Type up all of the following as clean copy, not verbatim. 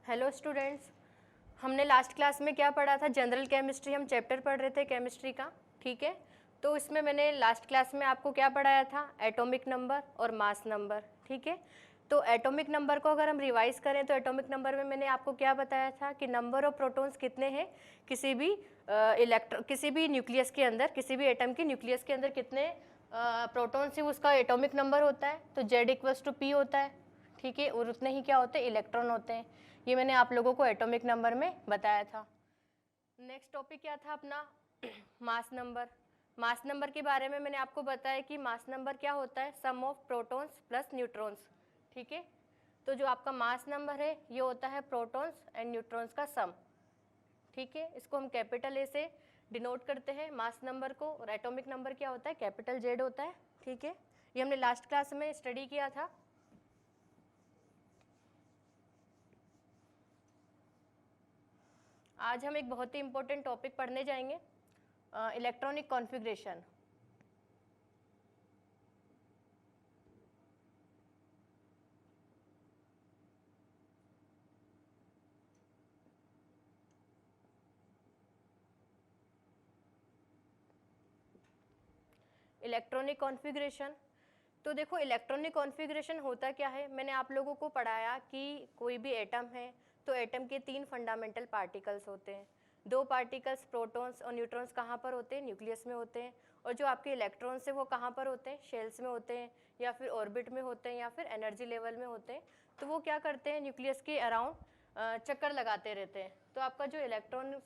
Hello students, हमने last class में क्या पढ़ा था? जनरल केमिस्ट्री हम चैप्टर पढ़ रहे थे केमिस्ट्री का, ठीक है। तो इसमें मैंने लास्ट क्लास में आपको क्या पढ़ाया था? एटॉमिक नंबर और मास नंबर, ठीक है। तो एटॉमिक नंबर को अगर हम रिवाइज करें तो एटॉमिक नंबर में मैंने आपको क्या बताया था कि नंबर ऑफ प्रोटॉन्स कितने हैं किसी भी न्यूक्लियस के अंदर, किसी भी एटम के न्यूक्लियस के अंदर कितने प्रोटॉन्स है उसका एटॉमिक नंबर होता है। तो Z=P होता है, ठीक है। और उतने ही क्या होते हैं? इलेक्ट्रॉन होते हैं। ये मैंने आप लोगों को एटॉमिक नंबर में बताया था। नेक्स्ट टॉपिक क्या था अपना? Mass number. मास नंबर के बारे में मैंने आपको बताया कि मास नंबर क्या होता है? सम ऑफ प्रोटॉन्स प्लस न्यूट्रॉन्स, ठीक है। तो जो आपका मास नंबर है ये होता है प्रोटॉन्स एंड न्यूट्रॉन्स का सम, ठीक है। इसको हम कैपिटल ए से डिनोट करते हैं मास नंबर को। और एटॉमिक नंबर क्या होता है? कैपिटल Z होता है, ठीक है। ये हमने लास्ट क्लास में स्टडी किया था। आज हम एक बहुत ही इंपॉर्टेंट टॉपिक पढ़ने जाएंगे, इलेक्ट्रॉनिक कॉन्फ़िगरेशन। इलेक्ट्रॉनिक कॉन्फ़िगरेशन, तो देखो इलेक्ट्रॉनिक कॉन्फ़िगरेशन होता क्या है? मैंने आप लोगों को पढ़ाया कि कोई भी एटम है तो एटम के 3 फंडामेंटल पार्टिकल्स होते हैं। 2 पार्टिकल्स प्रोटॉन्स और न्यूट्रॉन्स कहाँ पर होते हैं? न्यूक्लियस में होते हैं। और जो आपके इलेक्ट्रॉन्स हैं वो कहाँ पर होते हैं? शेल्स में होते हैं, या फिर ऑर्बिट में होते हैं, या फिर एनर्जी लेवल में होते हैं। तो वो क्या करते हैं? न्यूक्लियस के अराउंड चक्कर लगाते रहते हैं। तो आपका जो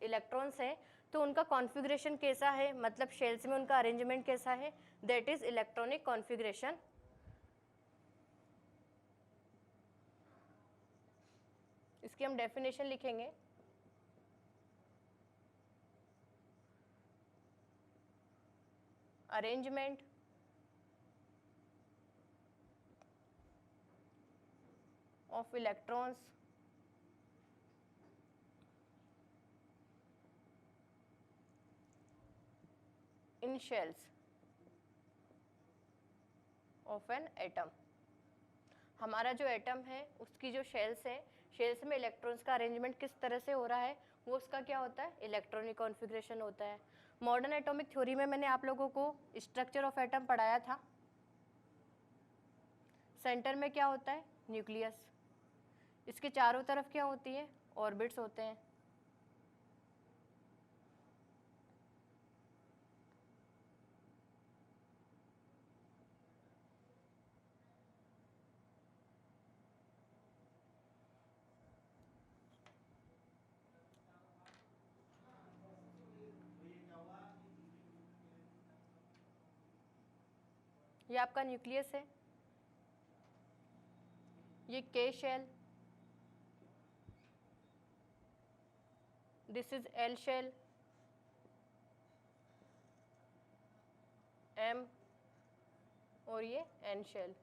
इलेक्ट्रॉन्स हैं तो उनका कॉन्फ़िगरेशन कैसा है, मतलब शेल्स में उनका अरेंजमेंट कैसा है? That is electronic configuration. इसकी हम डेफिनेशन लिखेंगे। Arrangement of electrons in shells of an atom. हमारा जो एटम है उसकी जो शेल्स है, शेल्स में इलेक्ट्रॉन्स का अरेंजमेंट किस तरह से हो रहा है वो उसका क्या होता है? इलेक्ट्रॉनिक कॉन्फ़िगरेशन होता है। मॉडर्न एटॉमिक थ्योरी में मैंने आप लोगों को स्ट्रक्चर ऑफ एटम पढ़ाया था। सेंटर में क्या होता है? न्यूक्लियस। इसके चारों तरफ क्या होती है? ऑर्बिट्स होते हैं। ये आपका न्यूक्लियस है, ये K shell, this is L shell, M, और ये एन शेल।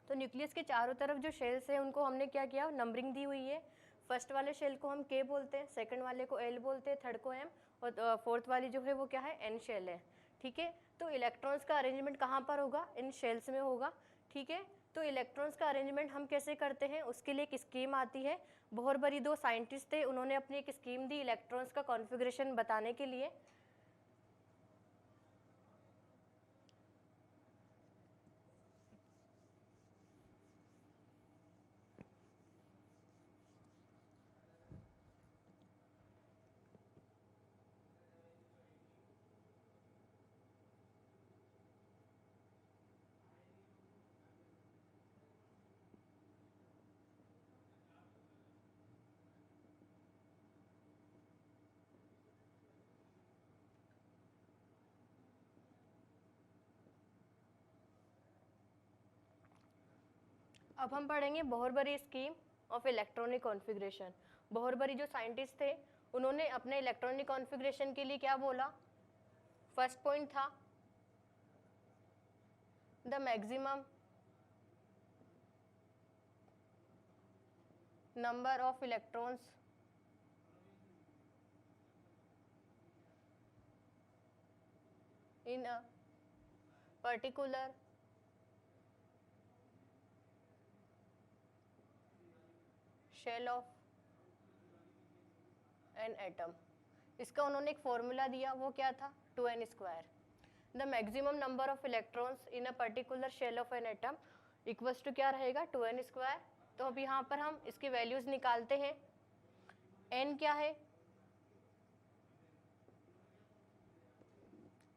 तो न्यूक्लियस के चारों तरफ जो शेल्स हैं उनको हमने क्या किया? नंबरिंग दी हुई है। फर्स्ट वाले शेल को हम के बोलते हैं, सेकंड वाले को एल बोलते हैं, थर्ड को एम, और फोर्थ वाली जो है वो क्या है? एन शेल है, ठीक है। तो इलेक्ट्रॉन्स का अरेंजमेंट कहाँ पर होगा? इन शेल्स में होगा, ठीक है। तो इलेक्ट्रॉन्स का अरेंजमेंट हम कैसे करते हैं उसके लिए एक स्कीम आती है। बोहरबरी 2 साइंटिस्ट थे, उन्होंने अपनी एक स्कीम दी इलेक्ट्रॉन्स का कॉन्फ़िगरेशन बताने के लिए। अब हम पढ़ेंगे बोहरबरी स्कीम ऑफ इलेक्ट्रॉनिक कॉन्फ़िगरेशन। बोहरबरी जो साइंटिस्ट थे उन्होंने अपने इलेक्ट्रॉनिक कॉन्फ़िगरेशन के लिए क्या बोला? फर्स्ट पॉइंट था the maximum number of electrons in a particular shell of an atom. इसका उन्होंने एक फॉर्मूला दिया, वो क्या था, 2n²। The maximum number of electrons in a particular shell of an atom equals to क्या रहेगा, 2n²। तो अब यहाँ पर हम इसकी वैल्यूज निकालते हैं। n क्या है,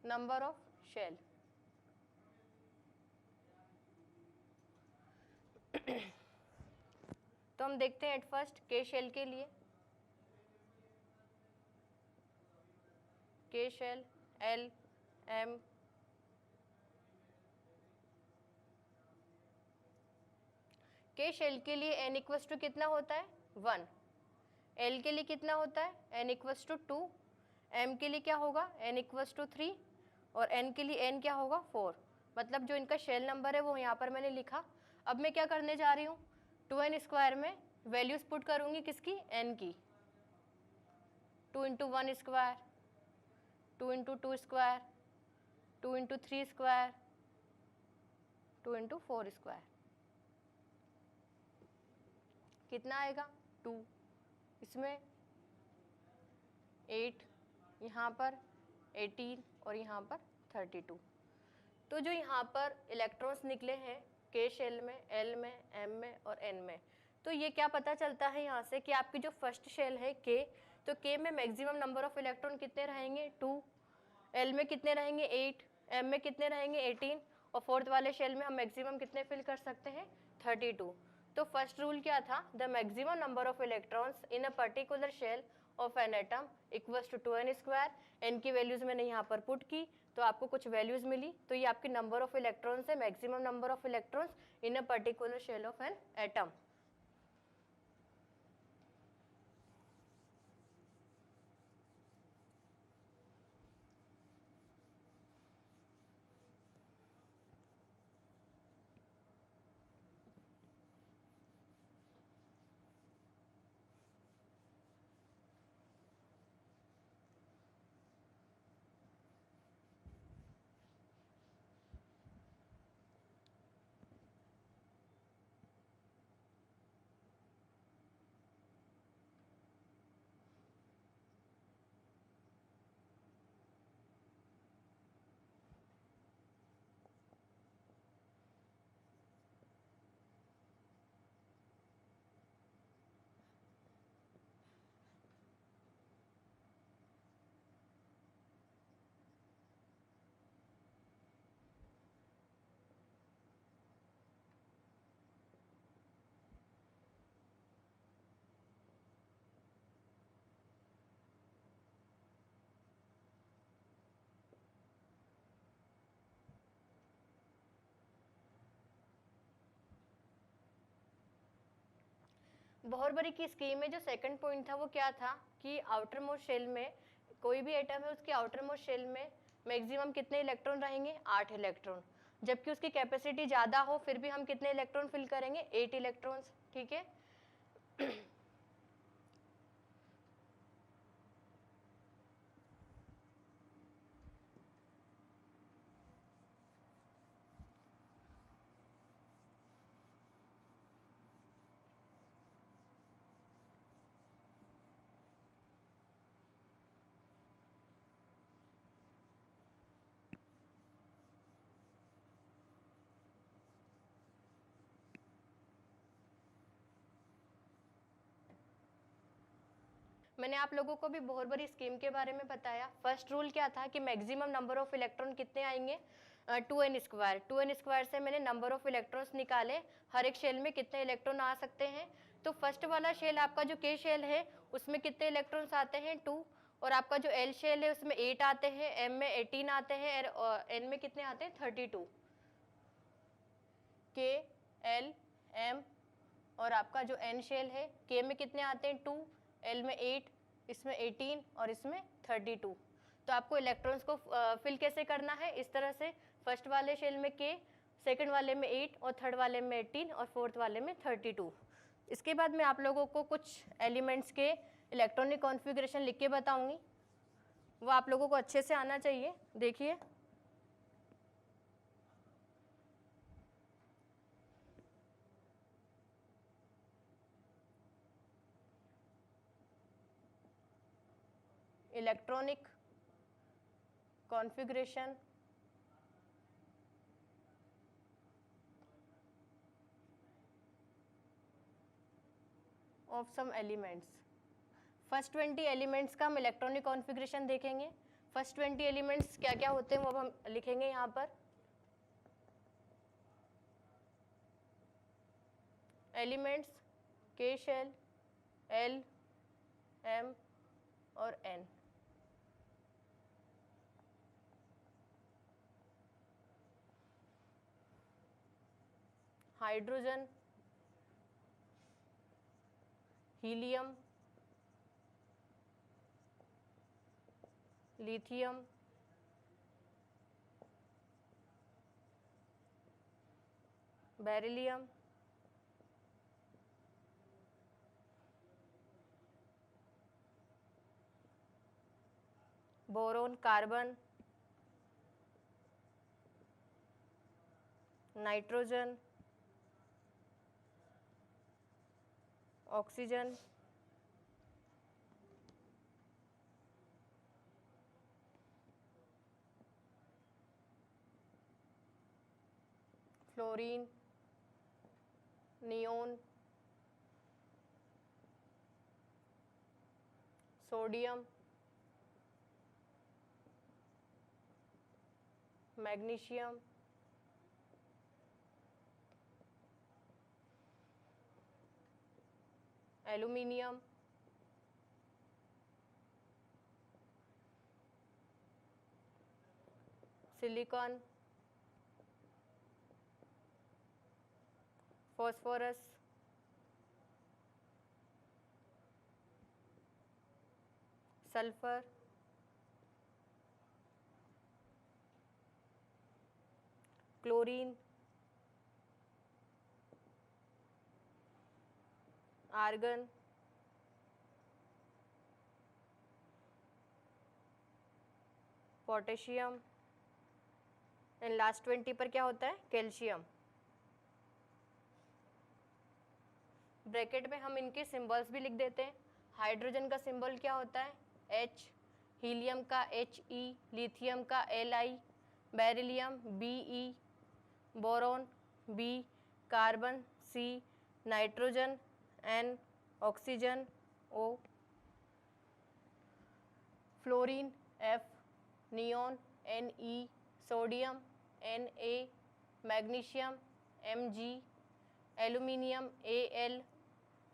नंबर ऑफ शेल। तो हम देखते हैं एट फर्स्ट के शेल के लिए, के शेल एल एम के शेल के लिए n इक्वल्स टू कितना होता है, 1। एल के लिए कितना होता है, n इक्वल्स टू 2। एम के लिए क्या होगा, n इक्वल्स टू 3। और n के लिए n क्या होगा, 4। मतलब जो इनका शेल नंबर है वो यहाँ पर मैंने लिखा। अब मैं क्या करने जा रही हूँ, 2n² में वैल्यूज पुट करूँगी किसकी, n की। 2 × 1², 2 × 2², 2 × 3², 2 × 4²। कितना आएगा, 2। इसमें 8, यहाँ पर 18 और यहाँ पर 32। तो जो यहाँ पर इलेक्ट्रॉन्स निकले हैं के शेल में, एल में, एम में और एन में, तो ये क्या पता चलता है यहाँ से कि आपकी जो फर्स्ट शेल है के, तो के में मैक्सिमम नंबर ऑफ इलेक्ट्रॉन कितने रहेंगे, 2। एल में कितने रहेंगे, 8। एम में कितने रहेंगे, 18। और फोर्थ वाले शेल में हम मैक्सिमम कितने फिल कर सकते हैं, 32। तो फर्स्ट रूल क्या था, the maximum number of electrons in a particular shell of an atom equals to 2n²। N की वैल्यूज मैंने यहाँ पर पुट की तो आपको कुछ वैल्यूज मिली, तो ये आपकी नंबर ऑफ इलेक्ट्रॉन्स है, maximum number of electrons in a particular shell of an atom. Bohr Bury की स्कीम में जो सेकंड पॉइंट था वो क्या था कि आउटर मोस्ट शेल में कोई भी एटम है उसके आउटर मोस्ट शेल में मैक्सिमम कितने इलेक्ट्रॉन रहेंगे, 8 इलेक्ट्रॉन। जबकि उसकी कैपेसिटी ज़्यादा हो फिर भी हम कितने इलेक्ट्रॉन फिल करेंगे, 8 इलेक्ट्रॉन्स। ठीक है। मैंने आप लोगों को भी बोहरबरी स्कीम के बारे में बताया। फर्स्ट रूल क्या था कि मैक्सिमम नंबर ऑफ इलेक्ट्रॉन कितने आएंगे, 2n²। 2n² से मैंने नंबर ऑफ इलेक्ट्रॉन्स निकाले, हर एक शेल में कितने इलेक्ट्रॉन आ सकते हैं। तो फर्स्ट वाला शेल आपका जो के शेल है उसमें कितने इलेक्ट्रॉन्स आते हैं, 2। और आपका जो एल शेल है उसमें 8 आते हैं, एम में 18 आते हैं और एन में कितने आते हैं, 32। के, एल, एम और आपका जो एन शेल है, के में कितने आते हैं, 2। एल में 8, इसमें 18 और इसमें 32। तो आपको इलेक्ट्रॉन्स को फिल कैसे करना है, इस तरह से फर्स्ट वाले शेल में के, सेकंड वाले में 8 और थर्ड वाले में 18 और फोर्थ वाले में 32। इसके बाद मैं आप लोगों को कुछ एलिमेंट्स के इलेक्ट्रॉनिक कॉन्फ़िगरेशन लिख के बताऊंगी, वो आप लोगों को अच्छे से आना चाहिए। देखिए electronic configuration of some elements. First 20 elements का हम इलेक्ट्रॉनिक कॉन्फ़िगरेशन देखेंगे। फर्स्ट 20 एलिमेंट्स क्या क्या होते हैं वो अब हम लिखेंगे यहाँ पर। एलिमेंट्स के शेल, एल, एम और N. Hydrogen, helium, lithium, beryllium, boron, carbon, nitrogen, oxygen, fluorine, neon, sodium, magnesium, aluminium, silicon, phosphorus, sulphur, chlorine, argon, potassium and last 20 पर क्या होता है? कैल्शियम। ब्रैकेट में हम इनके सिंबल्स भी लिख देते हैं। हाइड्रोजन का सिंबल क्या होता है? H, हीलियम का He, लिथियम का Li, beryllium Be, boron B, carbon C, nitrogen N, oxygen O, fluorine F, neon Ne, sodium Na, magnesium Mg, aluminium Al,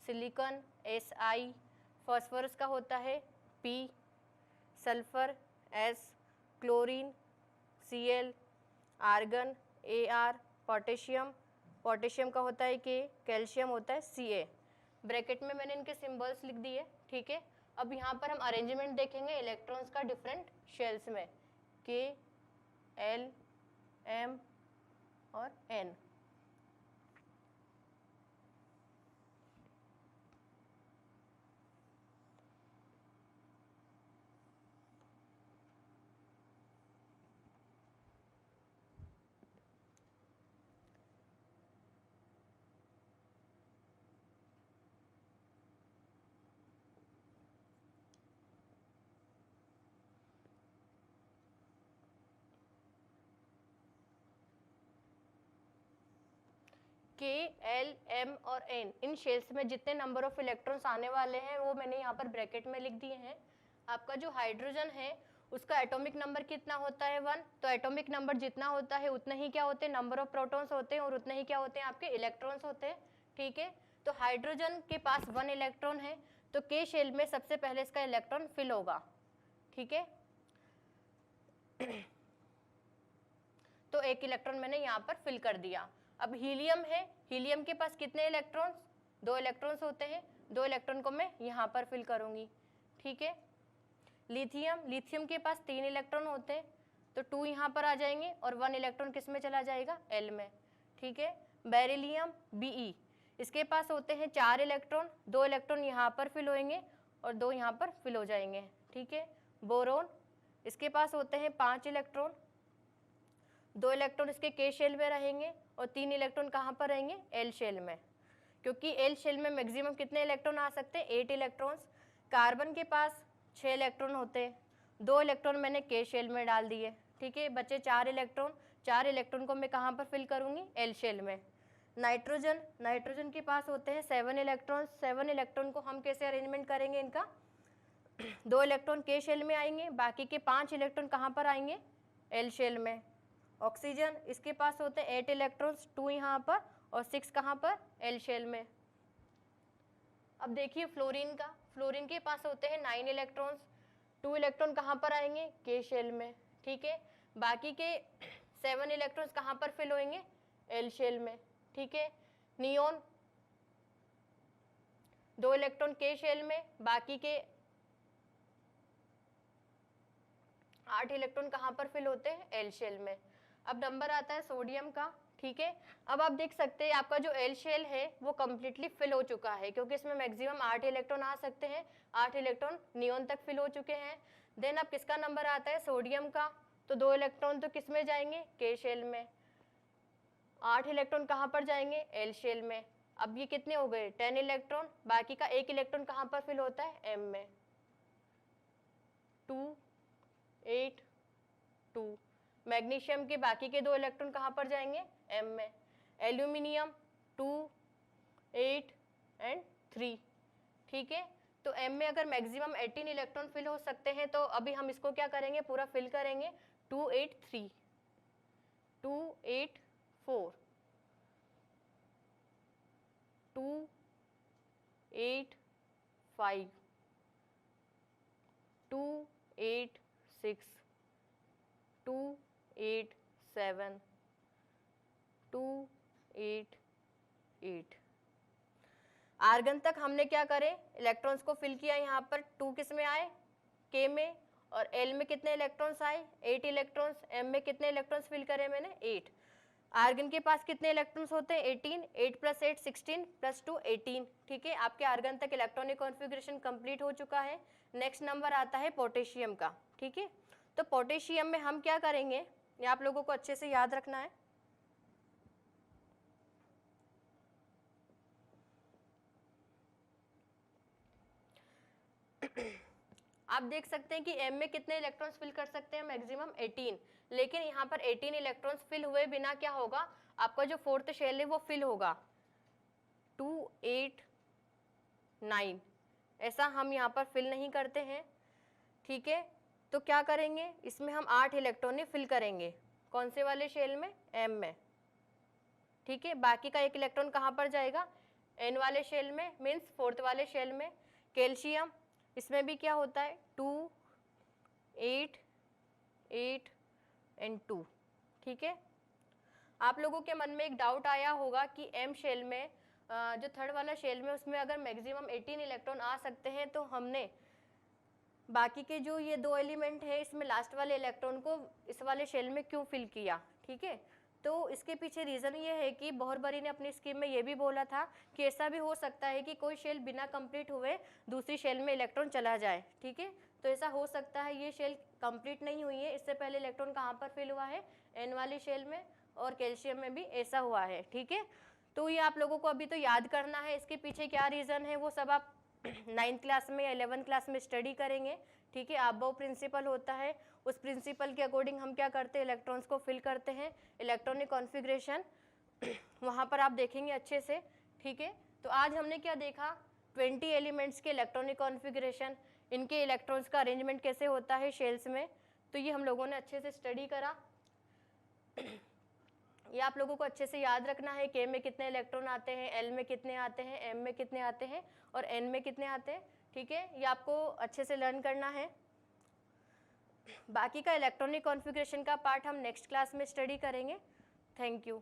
silicon Si, phosphorus का होता है P, sulphur S, chlorine Cl, argon Ar, potassium का होता है K, calcium होता है Ca। Bracket में मैंने इनके सिंबल्स लिख दिए, ठीक है। अब यहाँ पर हम अरेंजमेंट देखेंगे इलेक्ट्रॉन्स का डिफरेंट शेल्स में, K, L, M और N। K, L, M और N, इन शेल्स में जितने नंबर ऑफ इलेक्ट्रॉन्स आने वाले हैं वो मैंने यहाँ पर ब्रैकेट में लिख दिए हैं। आपका जो हाइड्रोजन है उसका एटॉमिक नंबर कितना होता है? 1। तो एटॉमिक नंबर जितना होता है उतने ही क्या होते हैं? नंबर ऑफ प्रोटॉन्स होते हैं और उतने ही क्या होते हैं? आपके इलेक्ट्रॉन्स होते हैं, ठीक है। तो हाइड्रोजन के पास 1 इलेक्ट्रॉन है, तो K शेल में सबसे पहले इसका इलेक्ट्रॉन फिल होगा, ठीक है। तो 1 इलेक्ट्रॉन मैंने यहाँ पर फिल कर दिया। अब हीलियम है, हीलियम के पास कितने इलेक्ट्रॉन्स? 2 इलेक्ट्रॉन्स होते हैं, 2 इलेक्ट्रॉन को मैं यहाँ पर फिल करूँगी, ठीक है। लिथियम के पास 3 इलेक्ट्रॉन होते हैं, तो 2 यहाँ पर आ जाएंगे और 1 इलेक्ट्रॉन किस में चला जाएगा? L में, ठीक है। बेरिलियम Be, इसके पास होते हैं 4 इलेक्ट्रॉन, 2 इलेक्ट्रॉन यहाँ पर फिल होंगे और 2 यहाँ पर फिल हो जाएंगे, ठीक है। बोरोन, इसके पास होते हैं 5 इलेक्ट्रॉन, 2 इलेक्ट्रॉन इसके K शेल में रहेंगे और 3 इलेक्ट्रॉन कहाँ पर रहेंगे? L शेल में, क्योंकि L शेल में मैक्सिमम कितने इलेक्ट्रॉन आ सकते हैं? 8 इलेक्ट्रॉन्स। कार्बन के पास 6 इलेक्ट्रॉन होते हैं, 2 इलेक्ट्रॉन मैंने के शेल में डाल दिए, ठीक है, बचे 4 इलेक्ट्रॉन। 4 इलेक्ट्रॉन को मैं कहाँ पर फिल करूँगी, एल शेल में। नाइट्रोजन, नाइट्रोजन के पास होते हैं 7 इलेक्ट्रॉन। 7 इलेक्ट्रॉन को हम कैसे अरेंजमेंट करेंगे इनका, 2 इलेक्ट्रॉन के शेल में आएंगे, बाकी के 5 इलेक्ट्रॉन कहाँ पर आएंगे, एल शेल में। ऑक्सीजन, इसके पास होते हैं 8 इलेक्ट्रॉन्स, 2 यहाँ पर और 6 कहाँ पर, एल शेल में। अब देखिए फ्लोरीन का, फ्लोरीन के पास होते हैं 9 इलेक्ट्रॉन्स, 2 इलेक्ट्रॉन कहाँ पर आएंगे, के शेल में, ठीक है, बाकी के 7 इलेक्ट्रॉन्स कहाँ पर फिल होंगे, एल शेल में, ठीक है। नियोन, 2 इलेक्ट्रॉन के शेल में, बाकी के 8 इलेक्ट्रॉन कहाँ पर फिल होते हैं, एल शेल में। अब नंबर आता है सोडियम का, ठीक है। अब आप देख सकते हैं आपका जो एल शेल है वो कम्प्लीटली फिल हो चुका है, क्योंकि इसमें मैक्सिमम 8 इलेक्ट्रॉन आ सकते हैं, 8 इलेक्ट्रॉन नियोन तक फिल हो चुके हैं। देन अब किसका नंबर आता है, सोडियम का, तो 2 इलेक्ट्रॉन तो किस में जाएंगे, के शेल में, 8 इलेक्ट्रॉन कहाँ पर जाएंगे, एल शेल में। अब ये कितने हो गए, 10 इलेक्ट्रॉन, बाकी का 1 इलेक्ट्रॉन कहाँ पर फिल होता है, एम में, 2 8 2। मैग्नीशियम के बाकी के 2 इलेक्ट्रॉन कहाँ पर जाएंगे, एम में। एल्यूमिनियम 2 8 एंड 3, ठीक है। तो एम में अगर मैक्सिमम 18 इलेक्ट्रॉन फिल हो सकते हैं, तो अभी हम इसको क्या करेंगे, पूरा फिल करेंगे। 2 8 3, 2 8 4, 2 8 5, 2 8 6, 2 8 7, 2 8 8। आर्गन तक हमने क्या करे, इलेक्ट्रॉन्स को फिल किया, यहाँ पर 2 किस में आए, के में, और एल में कितने इलेक्ट्रॉन्स आए, 8 इलेक्ट्रॉन्स। एम में कितने इलेक्ट्रॉन्स फिल करे मैंने, 8। आर्गन के पास कितने इलेक्ट्रॉन्स होते हैं, 18, 8 + 8 16 + 2 18, ठीक है। आपके आर्गन तक इलेक्ट्रॉनिक कॉन्फ़िगरेशन कंप्लीट हो चुका है। नेक्स्ट नंबर आता है पोटेशियम का, ठीक है। तो पोटेशियम में हम क्या करेंगे, ये आप लोगों को अच्छे से याद रखना है। आप देख सकते हैं कि एम में कितने इलेक्ट्रॉन्स फिल कर सकते हैं, मैक्सिमम 18, लेकिन यहाँ पर 18 इलेक्ट्रॉन्स फिल हुए बिना क्या होगा, आपका जो 4th शेल है वो फिल होगा। 2 8 9, ऐसा हम यहाँ पर फिल नहीं करते हैं, ठीक है। तो क्या करेंगे, इसमें हम 8 इलेक्ट्रॉन फिल करेंगे, कौन से वाले शेल में, एम में, ठीक है। बाकी का 1 इलेक्ट्रॉन कहाँ पर जाएगा, एन वाले शेल में, मीन्स 4th वाले शेल में। कैल्शियम, इसमें भी क्या होता है, 2 8 8 एंड 2, ठीक है। आप लोगों के मन में एक डाउट आया होगा कि एम शेल में, जो 3rd वाला शेल में, उसमें अगर मैक्सिमम 18 इलेक्ट्रॉन आ सकते हैं, तो हमने बाकी के जो ये 2 एलिमेंट है, इसमें लास्ट वाले इलेक्ट्रॉन को इस वाले शेल में क्यों फिल किया, ठीक है। तो इसके पीछे रीज़न ये है कि बोहरबरी ने अपनी स्कीम में ये भी बोला था कि ऐसा भी हो सकता है कि कोई शेल बिना कंप्लीट हुए दूसरी शेल में इलेक्ट्रॉन चला जाए, ठीक है। तो ऐसा हो सकता है, ये शेल कंप्लीट नहीं हुई है, इससे पहले इलेक्ट्रॉन कहाँ पर फिल हुआ है, एन वाली शेल में, और कैल्शियम में भी ऐसा हुआ है, ठीक है। तो ये आप लोगों को अभी तो याद करना है, इसके पीछे क्या रीज़न है वो सब आप 9th क्लास में या 11th क्लास में स्टडी करेंगे, ठीक है। अबव प्रिंसिपल होता है, उस प्रिंसिपल के अकॉर्डिंग हम क्या करते हैं, इलेक्ट्रॉन्स को फिल करते हैं। इलेक्ट्रॉनिक कॉन्फ़िगरेशन वहाँ पर आप देखेंगे अच्छे से, ठीक है। तो आज हमने क्या देखा, 20 एलिमेंट्स के इलेक्ट्रॉनिक कॉन्फ़िगरेशन, इनके इलेक्ट्रॉन्स का अरेंजमेंट कैसे होता है शेल्स में, तो ये हम लोगों ने अच्छे से स्टडी करा। ये आप लोगों को अच्छे से याद रखना है, के में कितने इलेक्ट्रॉन आते हैं, एल में कितने आते हैं, एम में कितने आते हैं, और एन में कितने आते हैं, ठीक है। ये आपको अच्छे से लर्न करना है। बाकी का इलेक्ट्रॉनिक कॉन्फ़िगरेशन का पार्ट हम नेक्स्ट क्लास में स्टडी करेंगे। Thank you.